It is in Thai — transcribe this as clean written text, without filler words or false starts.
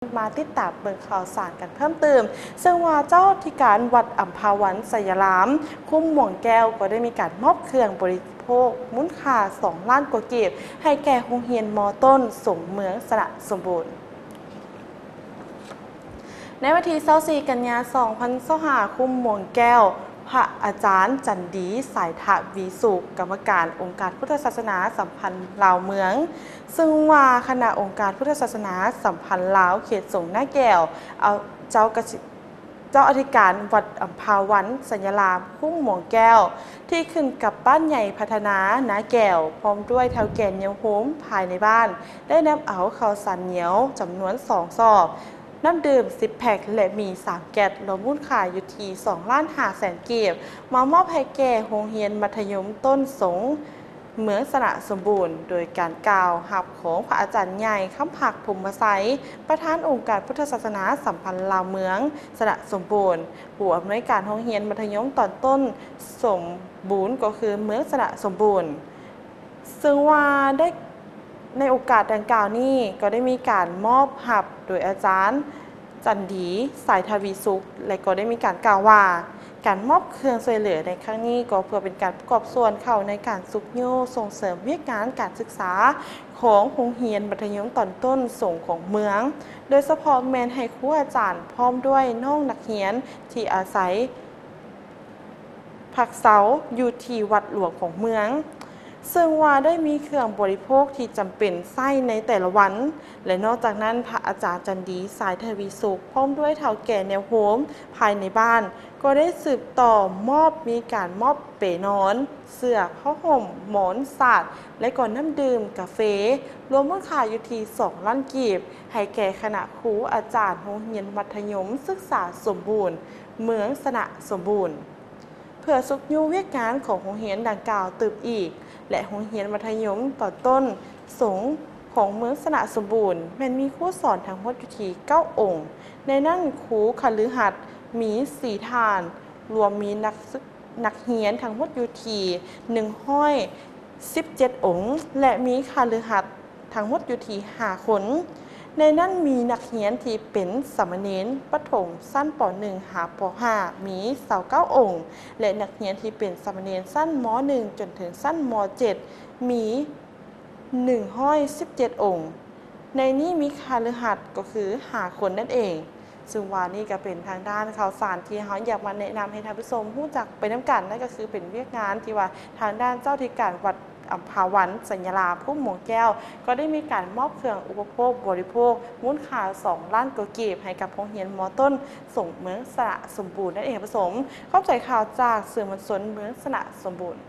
มาติดตามเบิ่งข่าวสารกันเพิ่มเติมซึ่งว่าเจ้าที่การวัดอัมพาวันไสยรามคุ้มหม่วงแก้วก็ได้มีการมอบเครื่องบริโภคมูลค่า2 ล้านกว่ากีบให้แก่โรงเรียนมอต้นสงเมืองสระสมบูรณ์ในวันที่24 กันยายน 2025คุ้มหม่วงแก้วพระอาจารย์จันดีสายทะวีสุขกรรมการองค์การพุทธศาสนาสัมพันธ์ลาวเมือง ซึ่งว่าคณะองค์การพุทธศาสนาสัมพันธ์ลาวเขตสงหน้าแก้วเอาเจ้าอธิการวัดอัมพาวันสัญลามคุ้งหมวงแก้ว ที่ขึ้นกับบ้านใหญ่พัฒนานาแก้วพร้อมด้วยเท่าแก่เหนียวโฮมภายในบ้าน ได้นำเอาข้าวสารเหนียวจำนวน2 ซองน้ำดื่ม10 แพ็คและมี3 แก๊สรวมมูลค่าอยู่ที่2,500,000 กีบมามอบให้แก่โรงเรียนมัธยมต้นสงเมืองสระสมบูรณ์โดยการกล่าวหับของพระอาจารย์ใหญ่คำผักภูมิไสยประธานองค์การพุทธศาสนาสัมพันธ์ลาวเมืองสระสมบูรณ์ผู้อำนวยการโรงเรียนมัธยมตอนต้นสมบูรณ์ก็คือเมืองสระสมบูรณ์ซึ่งว่าได้ในโอกาสดังกล่าวนี้ก็ได้มีการมอบหับโดยอาจารย์จันดีสายทวีสุขและก็ได้มีการกล่าวว่าการมอบเครื่องช่วยเหลือในครั้งนี้ก็เพื่อเป็นการประกอบส่วนเข้าในการสุขโยส่งเสริมวิทยางานการศึกษาของโรงเรียนมัธยมตอนต้นส่งของเมืองโดยเฉพาะแมนให้ครูอาจารย์พร้อมด้วยน้องนักเรียนที่อาศัยพักเสาอยู่ที่วัดหลวงของเมืองซึ่งว่าได้มีเครื่องบริโภคที่จำเป็นใช้ในแต่ละวันและนอกจากนั้นพระอาจารย์จันดีสายทวีสุขพร้อมด้วยเฒ่าแก่แนวโฮมภายในบ้านก็ได้สืบต่อมีการมอบเปนอนเสื้อผ้าห่มหมอนสาดและก่อนน้ำดื่มกาแฟรวมมูลค่าอยู่ที่2 ล้านกีบให้แก่คณะครูอาจารย์โรงเรียนมัธยมศึกษาสมบูรณ์เมืองสระสมบูรณ์เพื่อสุขยูเวียกงานของโรงเรียนดังกล่าวตืบอีกและโรงเรียนมัธยมต่อต้นสงของเมืองสระสมบูรณ์แม้นมีครูสอนทั้งหมดอยู่ที่9 องค์ในนั้นครูคฤหัสถ์มี4 ฐานรวมมีนักเรียนทั้งหมดอยู่ที่117 องค์และมีคฤหัสถ์ทั้งหมดอยู่ที่5 คนในนั้นมีนักเรียนที่เป็นสามเณรประถมสั้นป .1 หาป .5 มี29 องค์และนักเรียนที่เป็นสามเณรสั้นม .1 จนถึงสั้นม .7 มี117 องค์ในนี้มีคฤหัสถ์ก็คือ5 คนนั่นเองซึ่งว่านี่ก็เป็นทางด้านข่าวสารที่เขาอยากมาแนะนำให้ท่านผู้ชมรู้จักไปน้ำกันนั่นก็คือเป็นเวียกงานที่ว่าทางด้านเจ้าที่การวัดอัมพาวันสัญลาพุ่มหมวงแก้วก็ได้มีการมอบเครื่องอุปโภคบริโภคมูลค่า2 ล้านกว่ากีบให้กับโรงเรียนมอต้นส่งเมืองสระสมบูรณ์นั่นเองผสมเข้าใจข่าวจากสื่อมวลชนเมืองสระสมบูรณ์